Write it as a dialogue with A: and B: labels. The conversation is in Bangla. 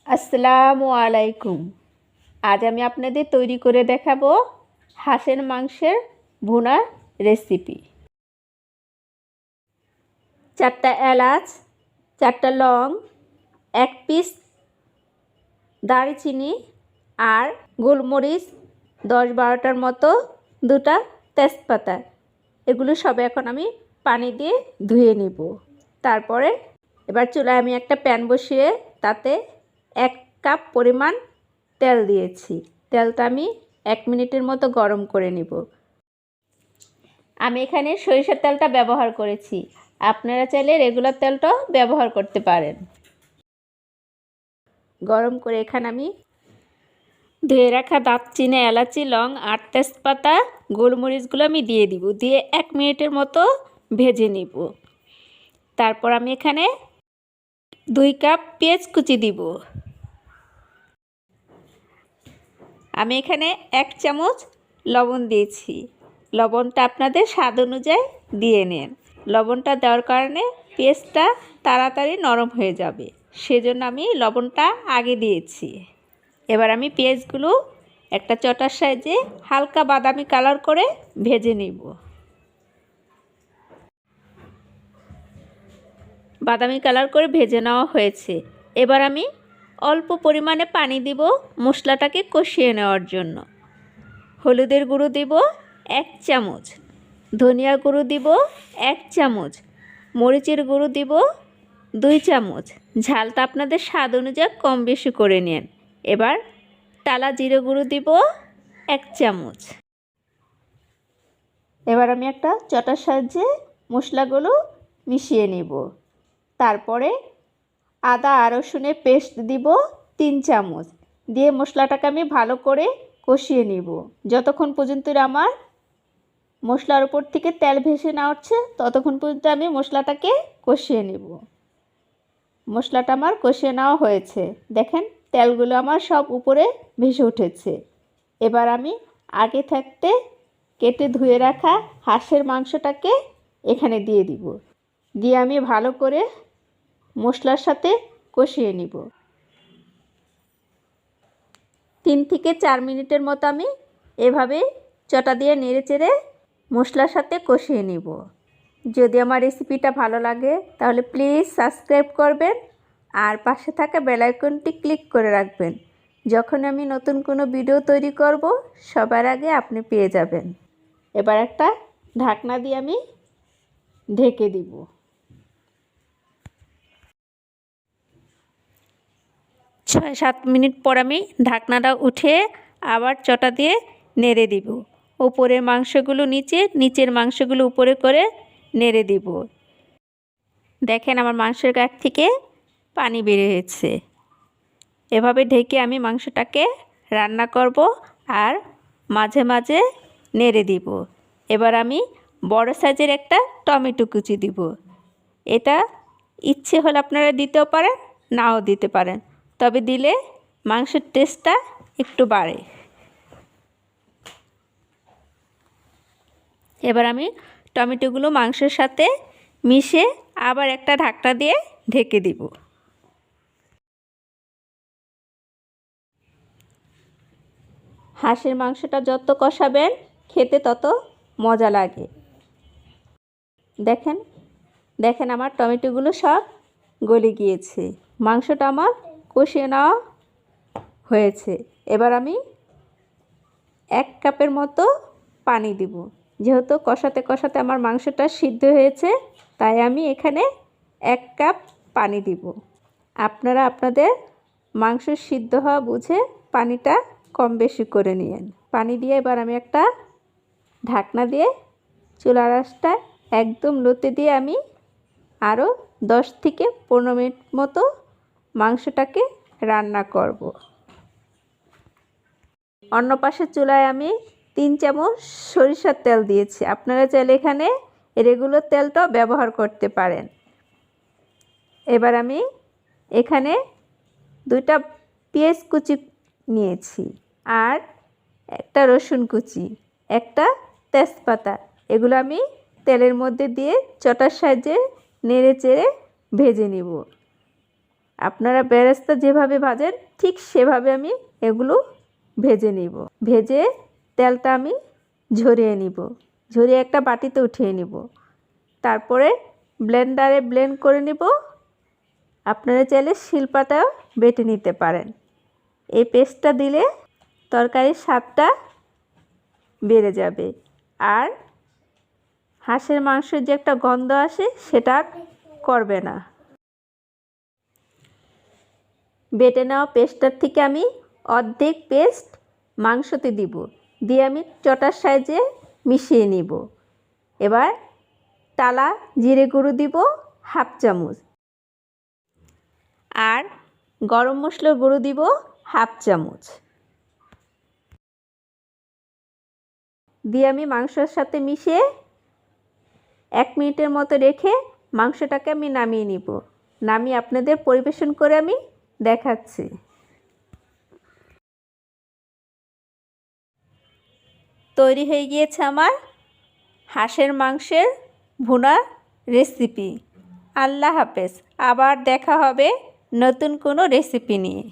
A: আসসালামু আলাইকুম। আজ আমি আপনাদের তৈরি করে দেখাবো হাঁসের মাংসের ভুনা রেসিপি। 4টা এলাচ, 4টা লং, 1 পিস দারচিনি আর গোলমরিচ 10-12টার মতো, 2টা তেজপাতা। এগুলো সব এখন আমি পানি দিয়ে ধুয়ে নিব। তারপরে এবার চুলায় আমি একটা প্যান বসিয়ে তাতে 1 কাপ পরিমাণ তেল দিয়েছি। তেলটা আমি 1 মিনিটের মতো গরম করে নিব। আমি এখানে সরিষার তেলটা ব্যবহার করেছি, আপনারা চাইলে রেগুলার তেলটাও ব্যবহার করতে পারেন। গরম করে এখানে আমি ধুয়ে রাখা দারচিনি, এলাচি, লং আর তেজপাতা, গোলমরিচগুলো আমি দিয়ে দিব। দিয়ে 1 মিনিটের মতো ভেজে নিব। তারপর আমি এখানে 2 কাপ পেঁয়াজ কুচি দিব। আমি এখানে 1 চামচ লবণ দিয়েছি। লবণটা আপনাদের স্বাদ অনুযায়ী দিয়ে নেন। লবণটা দেওয়ার কারণে পেঁয়াজটা তাড়াতাড়ি নরম হয়ে যাবে, সেজন্য আমি লবণটা আগে দিয়েছি। এবার আমি পেঁয়াজগুলো একটা চটার সাহায্যে হালকা বাদামি কালার করে ভেজে নিব। বাদামি কালার করে ভেজে নেওয়া হয়েছে। এবার আমি অল্প পরিমাণে পানি দিব মশলাটাকে কষিয়ে নেওয়ার জন্য। হলুদের গুঁড়ো দিব 1 চামচ, ধনিয়া গুঁড়ো দিব 1 চামচ, মরিচের গুঁড়ো দিব 2 চামচ। ঝালটা আপনাদের স্বাদ অনুযায়ী কম বেশি করে নেন। এবার টালা জিরে গুঁড়ো দিব 1 চামচ। এবার আমি একটা চটার সাহায্যে মশলাগুলো মিশিয়ে নিব। তারপরে আদা আর রসুনের পেস্ট দিব 3 চামচ। দিয়ে মশলাটাকে আমি ভালো করে কষিয়ে নিব যতক্ষণ পর্যন্ত আমার মশলার উপর থেকে তেল ভেসে না উঠছে, ততক্ষণ পর্যন্ত আমি মশলাটাকে কষিয়ে নিব। মশলাটা আমার কষিয়ে নেওয়া হয়েছে। দেখেন তেলগুলো আমার সব উপরে ভেসে উঠেছে। এবার আমি আগে থাকতে কেটে ধুয়ে রাখা হাঁসের মাংসটাকে এখানে দিয়ে দিব। দিয়ে আমি ভালো করে মশলার সাথে কষিয়ে নিব। 3 থেকে 4 মিনিটের মতো আমি এভাবে চটা দিয়ে নেড়েচেড়ে মশলার সাথে কষিয়ে নিব। যদি আমার রেসিপিটা ভালো লাগে তাহলে প্লিজ সাবস্ক্রাইব করবেন আর পাশে থাকা বেল আইকনটি ক্লিক করে রাখবেন। যখন আমি নতুন কোনো ভিডিও তৈরি করব সবার আগে আপনি পেয়ে যাবেন। এবার একটা ঢাকনা দিয়ে আমি ঢেকে দিব। 6-7 মিনিট পর আমি ঢাকনাটা উঠে আবার চটা দিয়ে নেড়ে দিব। উপরের মাংসগুলো নিচে, নিচের মাংসগুলো উপরে করে নেড়ে দিব। দেখেন আমার মাংসের গাছ থেকে পানি বের হয়েছে। এভাবে ঢেকে আমি মাংসটাকে রান্না করব আর মাঝে মাঝে নেড়ে দিব। এবার আমি বড় সাইজের একটা টমেটো কুচি দিব। এটা ইচ্ছে হলে আপনারা দিতেও পারেন, নাও দিতে পারেন, তবে দিলে মাংসের টেস্টটা একটু বাড়ে। এবার আমি টমেটোগুলো মাংসের সাথে মিশে আবার একটা ঢাকনা দিয়ে ঢেকে দিব। হাঁসের মাংসটা যত কষাবেন খেতে তত মজা লাগে। দেখেন দেখেন আমার টমেটোগুলো সব গলে গিয়েছে। মাংসটা আমার কষিয়ে নেওয়া হয়েছে। এবার আমি 1 কাপের মতো পানি দিব। যেহেতু কষাতে কষাতে আমার মাংসটা সিদ্ধ হয়েছে, তাই আমি এখানে 1 কাপ পানি দিব। আপনারা আপনাদের মাংস সিদ্ধ হওয়া বুঝে পানিটা কম বেশি করে নিন। পানি দিয়ে এবার আমি একটা ঢাকনা দিয়ে চুলার আঁচটা একদম লোতে দিয়ে আমি আরও 10 থেকে 15 মিনিট মতো মাংসটাকে রান্না করব। অন্য পাশে চুলায় আমি 3 চামচ সরিষার তেল দিয়েছি। আপনারা চাইলে এখানে রেগুলার তেলটাও ব্যবহার করতে পারেন। এবার আমি এখানে 2টা পেঁয়াজ কুচি নিয়েছি আর একটা রসুন কুচি, একটা তেজপাতা। এগুলো আমি তেলের মধ্যে দিয়ে চটার সাহায্যে নেড়ে চেড়ে ভেজে নিব। আপনারা বেরেস্তা যেভাবে ভাজেন ঠিক সেভাবে আমি এগুলো ভেজে নিব। ভেজে তেলটা আমি ঝরিয়ে নিব, ঝরিয়ে একটা বাটিতে উঠিয়ে নিব। তারপরে ব্লেন্ডারে ব্লেন্ড করে নিব। আপনারা চাইলে শিলপাটাও বেটে নিতে পারেন। এই পেস্টটা দিলে তরকারির স্বাদটা বেড়ে যাবে, আর হাঁসের মাংসের যে একটা গন্ধ আসে সেটা করবে না। বেটে নেওয়া পেস্টটার থেকে আমি অর্ধেক পেস্ট মাংসতে দিব, দিয়ে আমি চটার সাহায্যে মিশিয়ে নিব। এবার টালা জিরে গুঁড়ো দিব হাফ চামচ, আর গরম মশলার গুঁড়ো দিব হাফ চামচ, দিয়ে আমি মাংসের সাথে মিশিয়ে 1 মিনিটের মতো রেখে মাংসটাকে আমি নামিয়ে নিব। নামিয়ে আপনাদের পরিবেশন করে আমি দেখাচ্ছি। তৈরি হয়ে গিয়েছে আমার হাঁসের মাংসের ভুনা রেসিপি। আল্লাহ হাফেজ। আবার দেখা হবে নতুন কোনো রেসিপি নিয়ে।